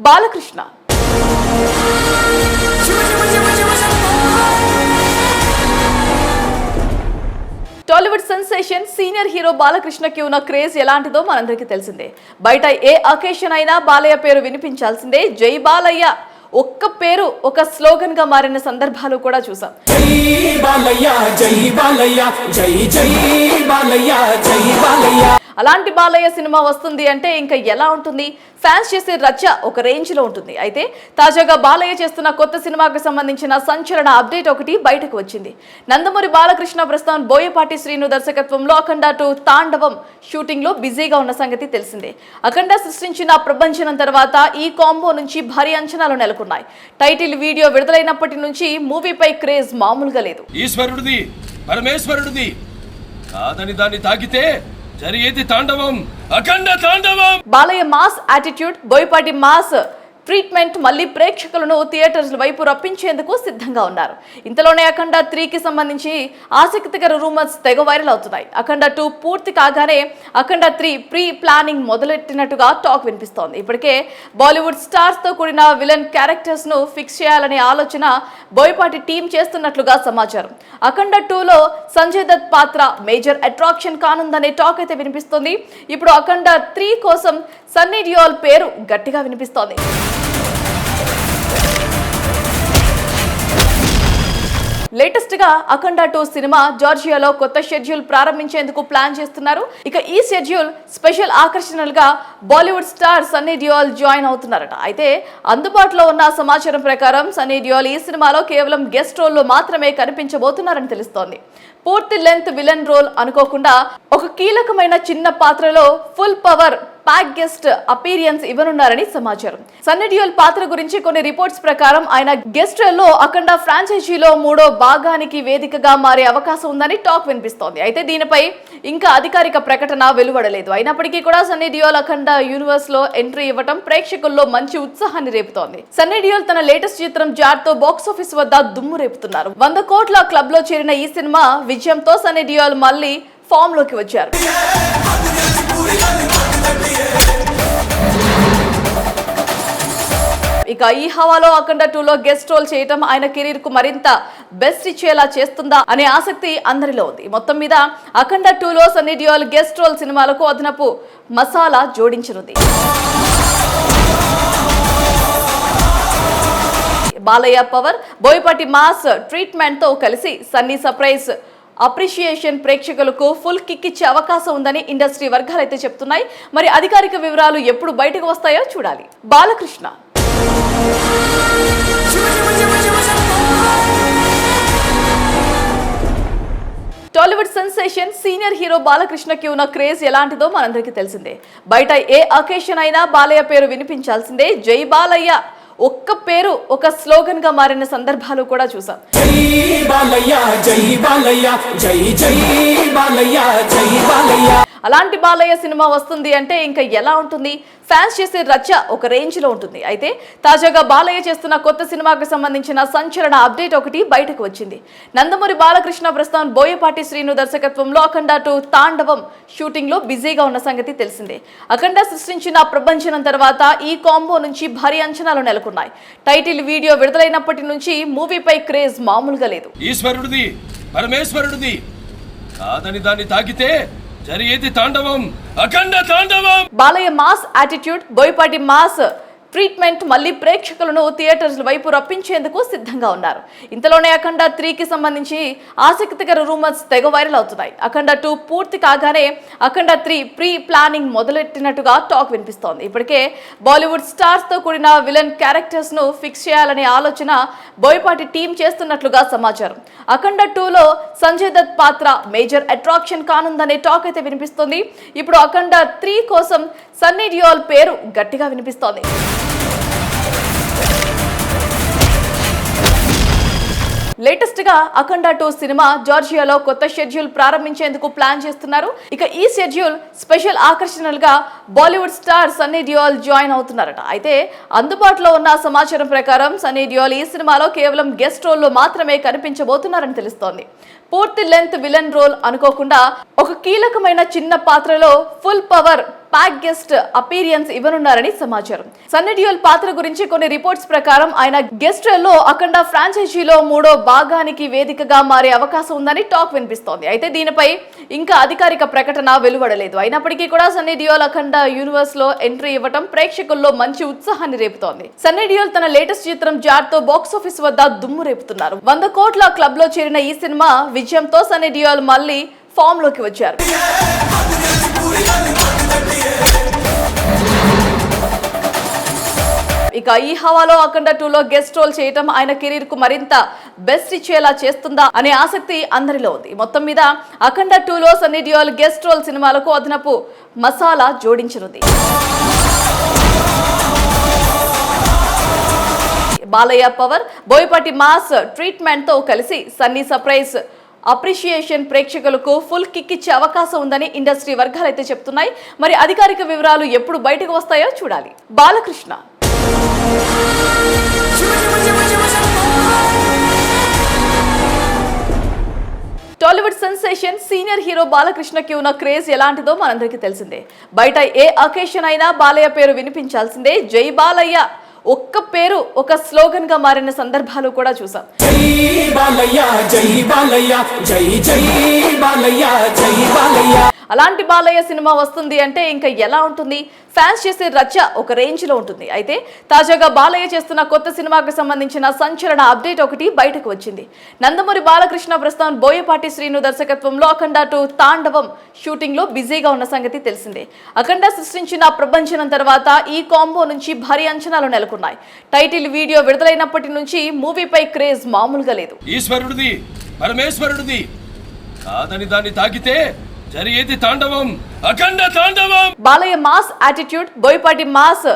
Balakrishna. Tollywood sensation senior hero బాలకృష్ణకి ఉన్న craze ఎలాంటిదో మనందరికీ తెలిసిందే. బయట ఏ అకేషన్ అయినా బాలయ్య పేరు వినిపించాల్సిందే. జై బాలయ్య ఒక్క పేరు ఒక స్లోగన్ గా మారిన సందర్భాలు కూడా చూసాం. అలాంటి బాలయ్య సినిమా వస్తుంది అంటే ఇంకా ఎలా ఉంటుంది? ఫ్యాన్స్ చేసే రచ్చ ఒక రేంజ్ లో ఉంటుంది. అయితే తాజాగా బాలయ్య చేస్తున్న కొత్త సినిమాకు సంబంధించిన సంచలన అప్డేట్ ఒకటి బయటకు వచ్చింది. నందమూరి బాలకృష్ణ ప్రస్తుతం బోయపాటి శ్రీను దర్శకత్వంలో అఖండ 2 తాండవం షూటింగ్ లో బిజీగా ఉన్న సంగతి తెలిసిందే. అఖండ సృష్టించిన ప్రభంజనం తర్వాత ఈ కాంబో నుంచి భారీ అంచనాలు నెలకొన్నాయి. టైటిల్ వీడియో విడుదలైనప్పటి నుంచి మూవీపై క్రేజ్ మామూలుగా లేదు. ఈశ్వరుడిది పరమేశ్వరుడిది కాదని దాన్ని తాకితే జరిగేది తాండవం, అఖండ తాండవం. Balayya mass attitude, Boyapati mass treatment మళ్ళీ ప్రేక్షకులను థియేటర్స్ వైపు రప్పించేందుకు సిద్ధంగా ఉన్నారు. ఇంతలోనే అఖండ 3కి సంబంధించి ఆసక్తికర రూమర్స్ తెగ వైరల్ అవుతున్నాయి. అఖండ 2 పూర్తి కాగానే అఖండ 3 ప్రీ ప్లానింగ్ మొదలెట్టినట్టుగా టాక్ వినిపిస్తోంది. ఇప్పటికే బాలీవుడ్ స్టార్స్ తో కూడిన విలన్ క్యారెక్టర్స్ ను ఫిక్స్ చేయాలనే ఆలోచన బోయపాటి టీం చేస్తున్నట్లుగా సమాచారం. అఖండ 2లో సంజయ్ దత్ పాత్ర మేజర్ అట్రాక్షన్ కానుందనే టాక్ అయితే వినిపిస్తోంది. ఇప్పుడు అఖండ 3 కోసం సన్నీ డియోల్ పేరు గట్టిగా వినిపిస్తోంది. లేటెస్ట్ గా అఖండ 2 సినిమా జార్జియాలో కొత్త షెడ్యూల్ ప్రారంభించేందుకు ప్లాన్ చేస్తున్నారు. ఇక ఈ షెడ్యూల్ స్పెషల్ ఆకర్షణలుగా Bollywood star Sunny Deol join అవుతున్నారట. అయితే అందుబాటులో ఉన్న సమాచారం ప్రకారం సన్నీ డియోల్ ఈ సినిమాలో కేవలం గెస్ట్ రోల్ లో మాత్రమే కనిపించబోతున్నారని తెలుస్తోంది. పూర్తి లెంత్ విలన్ రోల్ అనుకోకుండా ఒక కీలకమైన చిన్న పాత్రలో full power pack guest appearance ఇవ్వనున్నారని సమాచారం. సన్నీ డియోల్ పాత్ర గురించి కొన్ని రిపోర్ట్స్ ప్రకారం ఆయన గెస్ట్ రోల్ లో అఖండ ఫ్రాంచైజీలో 3వ భాగానికి వేదికగా మారే అవకాశం ఉందని టాక్ వినిపిస్తోంది. అయితే దీనిపై ఇంకా అధికారిక ప్రకటన వెలువడలేదు. అయినప్పటికీ కూడా సన్నీ డియోల్ అఖండ యూనివర్స్ లో ఎంట్రీ ఇవ్వడం ప్రేక్షకుల్లో మంచి ఉత్సాహాన్ని రేపుతోంది. సన్నీ డియోల్ తన లేటెస్ట్ చిత్రం జాట్ తో బాక్సాఫీస్ వద్ద దుమ్ము రేపుతున్నారు. 100 కోట్ల క్లబ్ లో చేరిన ఈ సినిమా విజయంతో సన్నీ డియోల్ మళ్ళీ ఫామ్ లోకి వచ్చారు. ఇక ఈ హవాలో అఖండ 2లో గెస్ట్ రోల్ చేయటం ఆయన కెరీర్ కు మరింత బెస్ట్ ఇచ్చేలా చేస్తుందా అనే ఆసక్తి అందరిలో ఉంది. మొత్తం మీద అఖండ 2లో సన్నీ డియోల్ గెస్ట్ రోల్ సినిమాలకు అదనపు మసాలా జోడించనుంది. Balayya power, Boyapati mass treatment తో కలిసి సన్నీ సర్ప్రైజ్ అప్రిషియేషన్ ప్రేక్షకులకు ఫుల్ కిక్ ఇచ్చే అవకాశం ఉందని ఇండస్ట్రీ వర్గాలు అయితే చెప్తున్నాయి. మరి అధికారిక వివరాలు ఎప్పుడు బయటకు వస్తాయో చూడాలి. Balakrishna. Tollywood sensation senior hero బాలకృష్ణకి ఉన్న క్రేజ్ ఎలాంటిదో మనందరికీ తెలిసిందే. బయట ఏ అకేషన్ అయినా బాలయ్య పేరు వినిపించాల్సిందే. జై బాలయ్య ఒక్క పేరు ఒక స్లోగన్ గా మారిన సందర్భాలు కూడా చూసాం. అలాంటి బాలయ్య సినిమా వస్తుంది అంటే ఇంకా ఎలా ఉంటుంది? ఫ్యాన్స్ చేసే రచ్చ ఒక రేంజ్ లో ఉంటుంది. అయితే తాజాగా బాలయ్య చేస్తున్న కొత్త సినిమాకు సంబంధించిన సంచలన అప్డేట్ ఒకటి బయటకు వచ్చింది. నందమూరి బాలకృష్ణ ప్రస్తుతం బోయపాటి శ్రీను దర్శకత్వంలో అఖండ 2 తాండవం షూటింగ్ లో బిజీగా ఉన్న సంగతి తెలిసిందే. అఖండ సృష్టించిన ప్రభంజనం తర్వాత ఈ కాంబో నుంచి భారీ అంచనాలు నెలకొన్నాయి. టైటిల్ వీడియో విడుదలైనప్పటి నుంచి మూవీపై క్రేజ్ మామూలుగా లేదు. ఈశ్వరుడిది పరమేశ్వరుడిది కాదని దాన్ని తాకితే జరిగేది తాండవం, అఖండ తాండవం. Balayya mass attitude, Boyapati mass treatment మళ్ళీ ప్రేక్షకులను థియేటర్స్ వైపు రప్పించేందుకు సిద్ధంగా ఉన్నారు. ఇంతలోనే అఖండ 3కి సంబంధించి ఆసక్తికర రూమర్స్ తెగ వైరల్ అవుతున్నాయి. అఖండ 2 పూర్తి కాగానే అఖండ 3 ప్రీ ప్లానింగ్ మొదలెట్టినట్టుగా టాక్ వినిపిస్తోంది. ఇప్పటికే బాలీవుడ్ స్టార్స్ తో కూడిన విలన్ క్యారెక్టర్స్ ను ఫిక్స్ చేయాలనే ఆలోచన బోయపాటి టీం చేస్తున్నట్లుగా సమాచారం. అఖండ 2లో సంజయ్ దత్ పాత్ర మేజర్ అట్రాక్షన్ కానుందనే టాక్ అయితే వినిపిస్తోంది. ఇప్పుడు అఖండ 3 కోసం సన్నీ డియోల్ పేరు గట్టిగా వినిపిస్తోంది. లేటెస్ట్ గా అఖండ 2 సినిమా జార్జియాలో కొత్త షెడ్యూల్ ప్రారంభించేందుకు ప్లాన్ చేస్తున్నారు. ఇక ఈ షెడ్యూల్ స్పెషల్ ఆకర్షణలుగా Bollywood star Sunny Deol join అవుతున్నారట. అయితే అందుబాటులో ఉన్న సమాచారం ప్రకారం సన్నీ డియోల్ ఈ సినిమాలో కేవలం గెస్ట్ రోల్ లో మాత్రమే కనిపించబోతున్నారని తెలుస్తోంది. పూర్తి లెంత్ విలన్ రోల్ అనుకోకుండా ఒక కీలకమైన చిన్న పాత్రలో full power pack guest appearance ఇవ్వనున్నారని సమాచారం. సన్నీ డియోల్ పాత్ర గురించి కొన్ని రిపోర్ట్స్ ప్రకారం ఆయన గెస్ట్ లో అఖండ ఫ్రాంచైజీలో 3వ భాగానికి వేదికగా మారే అవకాశం ఉందని టాక్ వినిపిస్తోంది. అయితే దీనిపై ఇంకా అధికారిక ప్రకటన వెలువడలేదు. అయినప్పటికీ కూడా సన్నీ డియోల్ అఖండ యూనివర్స్ లో ఎంట్రీ ఇవ్వడం ప్రేక్షకుల్లో మంచి ఉత్సాహాన్ని రేపుతోంది. సన్నీ డియోల్ తన లేటెస్ట్ చిత్రం జాట్ తో బాక్సాఫీస్ వద్ద దుమ్ము రేపుతున్నారు. 100 కోట్ల క్లబ్ లో చేరిన ఈ సినిమా విజయంతో సన్నీ డియోల్ మళ్ళీ ఫామ్ లోకి వచ్చారు. ఇక ఈ హవాలో అఖండ 2లో గెస్ట్ రోల్ చేయటం ఆయన కెరీర్ కు మరింత బెస్ట్ ఇచ్చేలా చేస్తుందా అనే ఆసక్తి అందరిలో ఉంది. మొత్తం మీద అఖండ 2లో సన్నీ డియోల్ గెస్ట్ రోల్ సినిమాలకు అదనపు మసాలా జోడించనుంది. Balayya power, Boyapati mass treatment తో కలిసి సన్నీ సర్ప్రైజ్ అప్రిషియేషన్ ప్రేక్షకులకు ఫుల్ కిక్ ఇచ్చే అవకాశం ఉందని ఇండస్ట్రీ వర్గాలు అయితే చెప్తున్నాయి. మరి అధికారిక వివరాలు ఎప్పుడు బయటకు వస్తాయో చూడాలి. Balakrishna Tollywood sensation senior hero బాలకృష్ణకి ఉన్న క్రేజ్ ఎలాంటిదో మనందరికీ తెలిసిందే. బయట ఏ అకేషన్ అయినా బాలయ్య పేరు వినిపించాల్సిందే. జై బాలయ్య ఒక్క పేరు ఒక స్లోగన్ గా మారిన సందర్భాలు కూడా చూసాం. జై బాలయ్య జై బాలయ్య జై జై బాలయ్య జై బాలయ్య. అలాంటి బాలయ్య సినిమా వస్తుంది అంటే ఇంకా ఎలా ఉంటుంది? ఫ్యాన్స్ చేసే రచ్చ ఒక రేంజ్ లో ఉంటుంది. అయితే తాజాగా బాలయ్య చేస్తున్న కొత్త సినిమాకు సంబంధించిన సంచలన అప్డేట్ ఒకటి బయటకు వచ్చింది. నందమూరి బాలకృష్ణ ప్రస్తుతం బోయపాటి శ్రీను దర్శకత్వంలో అఖండ 2 తాండవం షూటింగ్ లో బిజీగా ఉన్న సంగతి తెలిసిందే. అఖండ సృష్టించిన ప్రభంజనం తర్వాత ఈ కాంబో నుంచి భారీ అంచనాలు నెలకొన్నాయి. టైటిల్ వీడియో విడుదలైనప్పటి నుంచి మూవీపై క్రేజ్ మామూలుగా లేదు. ఈశ్వరుడిది పరమేశ్వరుడిది కాదని దాన్ని తాకితే జరిగేది తాండవం, అఖండ తాండవం. Balayya mass attitude, Boyapati mass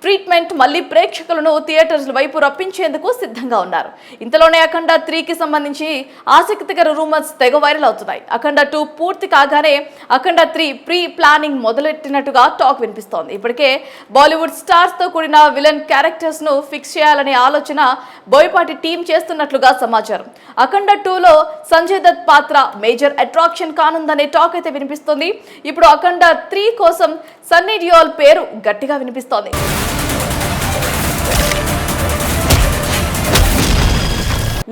treatment మళ్ళీ ప్రేక్షకులను థియేటర్స్ వైపు రప్పించేందుకు సిద్ధంగా ఉన్నారు. ఇంతలోనే అఖండ 3కి సంబంధించి ఆసక్తికర రూమర్స్ తెగ వైరల్ అవుతున్నాయి. అఖండ 2 పూర్తి కాగానే అఖండ 3 ప్రీ ప్లానింగ్ మొదలెట్టినట్టుగా టాక్ వినిపిస్తోంది. ఇప్పటికే బాలీవుడ్ స్టార్స్ తో కూడిన విలన్ క్యారెక్టర్స్ ను ఫిక్స్ చేయాలనే ఆలోచన బోయపాటి టీం చేస్తున్నట్లుగా సమాచారం. అఖండ 2లో సంజయ్ దత్ పాత్ర మేజర్ అట్రాక్షన్ కానుందనే టాక్ అయితే వినిపిస్తోంది. ఇప్పుడు అఖండ 3 కోసం సన్నీ డియోల్ పేరు గట్టిగా వినిపిస్తోంది.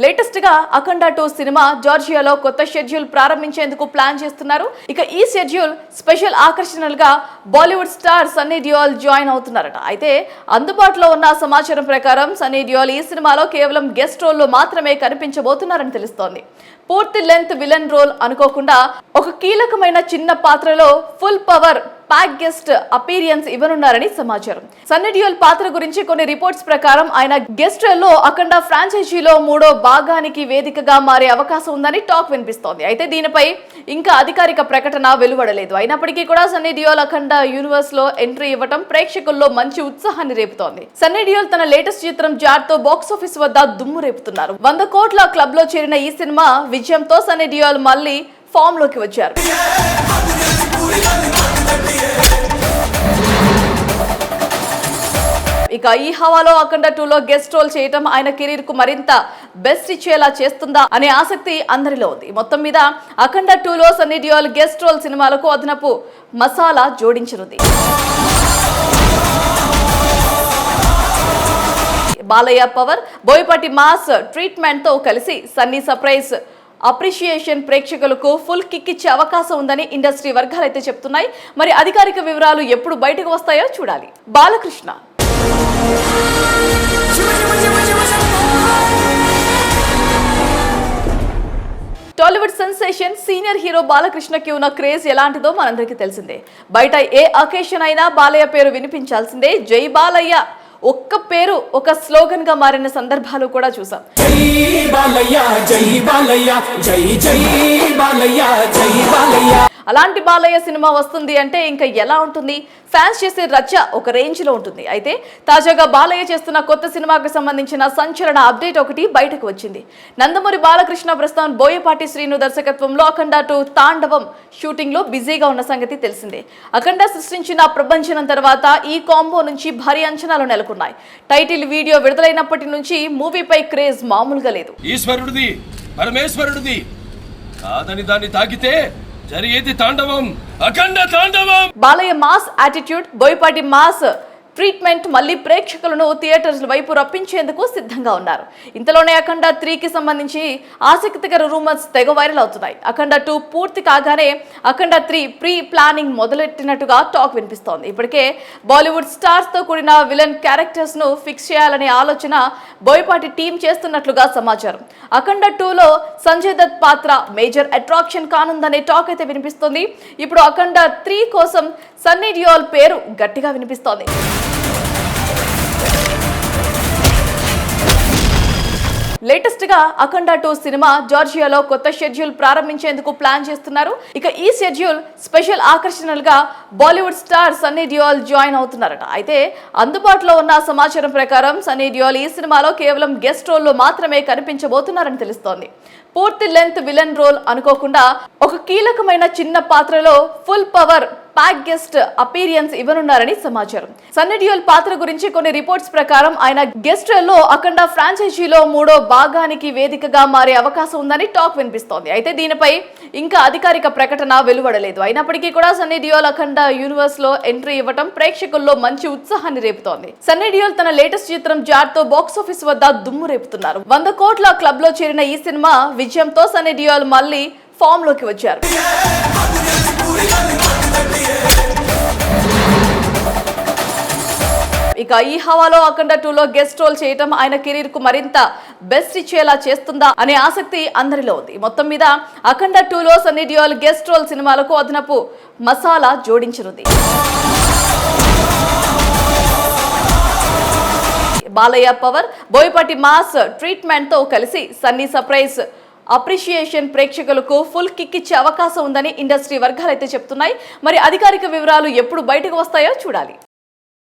లేటెస్ట్ గా అఖండ 2 సినిమా జార్జియాలో కొత్త షెడ్యూల్ ప్రారంభించేందుకు ప్లాన్ చేస్తున్నారు. ఇక ఈ షెడ్యూల్ స్పెషల్ ఆకర్షణలుగా Bollywood star Sunny Deol join అవుతున్నారట. అయితే అందుబాటులో ఉన్న సమాచారం ప్రకారం సన్నీ డియోల్ ఈ సినిమాలో కేవలం గెస్ట్ రోల్ లో మాత్రమే కనిపించబోతున్నారని తెలుస్తోంది. పూర్తి లెంత్ విలన్ రోల్ అనుకోకుండా ఒక కీలకమైన చిన్న పాత్రలో full power pack guest appearance ఇవ్వనున్నారని సమాచారం. సన్నీ డియోల్ పాత్ర గురించి కొన్ని రిపోర్ట్స్ ప్రకారం ఆయన గెస్ట్ లో అఖండ ఫ్రాంచైజీలో 3వ భాగానికి వేదికగా మారే అవకాశం ఉందని టాక్ వినిపిస్తోంది. అయితే దీనిపై ఇంకా అధికారిక ప్రకటన వెలువడలేదు. అయినప్పటికీ కూడా సన్నీ డియోల్ అఖండ యూనివర్స్ లో ఎంట్రీ ఇవ్వడం ప్రేక్షకుల్లో మంచి ఉత్సాహాన్ని రేపుతోంది. సన్నీ డియోల్ తన లేటెస్ట్ చిత్రం జాట్ తో బాక్సాఫీస్ వద్ద దుమ్ము రేపుతున్నారు. 100 కోట్ల క్లబ్ లో చేరిన ఈ సినిమా విజయంతో సన్నీ డియోల్ మళ్ళీ ఫామ్ లోకి వచ్చారు. ఇక ఈ హవాలో అఖండ 2లో గెస్ట్ రోల్ చేయటం ఆయన కెరీర్ కు మరింత బెస్ట్ ఇచ్చేలా చేస్తుందా అనే ఆసక్తి అందరిలో ఉంది. మొత్తం మీద అఖండ 2లో సన్నీ డియోల్ గెస్ట్ రోల్ సినిమాలకు అదనపు మసాలా జోడించనుంది. Balayya power, Boyapati mass treatment తో కలిసి సన్నీ సర్ప్రైజ్ అప్రిషియేషన్ ప్రేక్షకులకు ఫుల్ కిక్ ఇచ్చే అవకాశం ఉందని ఇండస్ట్రీ వర్గాలు అయితే చెప్తున్నాయి. మరి అధికారిక వివరాలు ఎప్పుడు బయటకు వస్తాయో చూడాలి. Balakrishna Tollywood sensation senior hero బాలకృష్ణకి ఉన్న క్రేజ్ ఎలాంటిదో మనందరికీ తెలిసిందే. బయట ఏ అకేషన్ అయినా బాలయ్య పేరు వినిపించాల్సిందే. జై బాలయ్య ఒక్క పేరు ఒక స్లోగన్ గా మారిన సందర్భాలు కూడా చూసాం. జై బాలయ్య జై బాలయ్య జై జై బాలయ్య జై బాలయ్య. అలాంటి బాలయ్య సినిమా వస్తుంది అంటే ఇంకా ఎలా ఉంటుంది? ఫ్యాన్స్ చేసే రచ్చ ఒక రేంజ్ లో ఉంటుంది. అయితే తాజాగా బాలయ్య చేస్తున్న కొత్త సినిమాకు సంబంధించిన సంచలన అప్డేట్ ఒకటి బయటకు వచ్చింది. నందమూరి బాలకృష్ణ ప్రస్తుతం బోయపాటి శ్రీను దర్శకత్వంలో అఖండ 2 తాండవం షూటింగ్ లో బిజీగా ఉన్న సంగతి తెలిసిందే. అఖండ సృష్టించిన ప్రభంజనం తర్వాత ఈ కాంబో నుంచి భారీ అంచనాలు నెలకొన్నాయి. టైటిల్ వీడియో విడుదలైనప్పటి నుంచి మూవీపై క్రేజ్ మామూలుగా లేదు. ఈశ్వరుడిది పరమేశ్వరుడిది కాదని దాన్ని తాకితే జరిగేది తాండవం అఖండ తాండవం. Balayya mass attitude, Boyapati mass treatment మళ్ళీ ప్రేక్షకులను థియేటర్స్ వైపు రప్పించేందుకు సిద్ధంగా ఉన్నారు. ఇంతలోనే అఖండ 3కి సంబంధించి ఆసక్తికర రూమర్స్ తెగ వైరల్ అవుతున్నాయి. అఖండ 2 పూర్తి కాగానే అఖండ 3 ప్రీ ప్లానింగ్ మొదలెట్టినట్టుగా టాక్ వినిపిస్తోంది. ఇప్పటికే బాలీవుడ్ స్టార్స్ తో కూడిన విలన్ క్యారెక్టర్స్ ను ఫిక్స్ చేయాలనే ఆలోచన బోయపాటి టీం చేస్తున్నట్లుగా సమాచారం. అఖండ 2లో సంజయ్ దత్ పాత్ర మేజర్ అట్రాక్షన్ కానుందనే టాక్ అయితే వినిపిస్తోంది. ఇప్పుడు అఖండ 3 కోసం సన్నీ డియోల్ పేరు గట్టిగా వినిపిస్తోంది. లేటెస్ట్ గా అఖండ 2 సినిమా జార్జియాలో కొత్త షెడ్యూల్ ప్రారంభించేందుకు ప్లాన్ చేస్తున్నారు. ఇక ఈ షెడ్యూల్ స్పెషల్ ఆకర్షణలుగా Bollywood star Sunny Deol join అవుతున్నారట. అయితే అందుబాటులో ఉన్న సమాచారం ప్రకారం సన్నీ డియోల్ ఈ సినిమాలో కేవలం గెస్ట్ రోల్ లో మాత్రమే కనిపించబోతున్నారని తెలుస్తోంది. పూర్తి లెంత్ విలన్ రోల్ అనుకోకుండా ఒక కీలకమైన చిన్న పాత్రలో full power pack guest appearance ఇవ్వనున్నారని సమాచారం. సన్నీ డియోల్ పాత్ర గురించి కొన్ని రిపోర్ట్స్ ప్రకారం ఆయన గెస్ట్ రోల్ లో అఖండ ఫ్రాంచైజీలో 3వ భాగానికి వేదికగా మారే అవకాశం ఉందని టాక్ వినిపిస్తోంది. అయితే దీనిపై ఇంకా అధికారిక ప్రకటన వెలువడలేదు. అయినప్పటికీ కూడా సన్నీ డియోల్ అఖండ యూనివర్స్ లో ఎంట్రీ ఇవ్వడం ప్రేక్షకుల్లో మంచి ఉత్సాహాన్ని రేపుతోంది. సన్నీ డియోల్ తన లేటెస్ట్ చిత్రం జాట్ తో బాక్సాఫీస్ వద్ద దుమ్ము రేపుతున్నారు. 100 కోట్ల క్లబ్ లో చేరిన ఈ సినిమా విజయంతో సన్నీ డియోల్ మళ్ళీ ఫామ్ లోకి వచ్చారు. ఇక ఈ హవాలో అఖండ 2లో గెస్ట్ రోల్ చేయటం ఆయన కెరీర్ కు మరింత బెస్ట్ ఇచ్చేలా చేస్తుందా అనే ఆసక్తి అందరిలో ఉంది. మొత్తం మీద అఖండ 2లో సన్నీ డియోల్ గెస్ట్ రోల్ సినిమాలకు అదనపు మసాలా జోడించనుంది. Balayya power, Boyapati mass treatment తో కలిసి సన్నీ సర్ప్రైజ్ అప్రిషియేషన్ ప్రేక్షకులకు ఫుల్ కిక్ ఇచ్చే అవకాశం ఉందని ఇండస్ట్రీ వర్గాలు అయితే చెప్తున్నాయి. మరి అధికారిక వివరాలు ఎప్పుడు బయటకు వస్తాయో చూడాలి.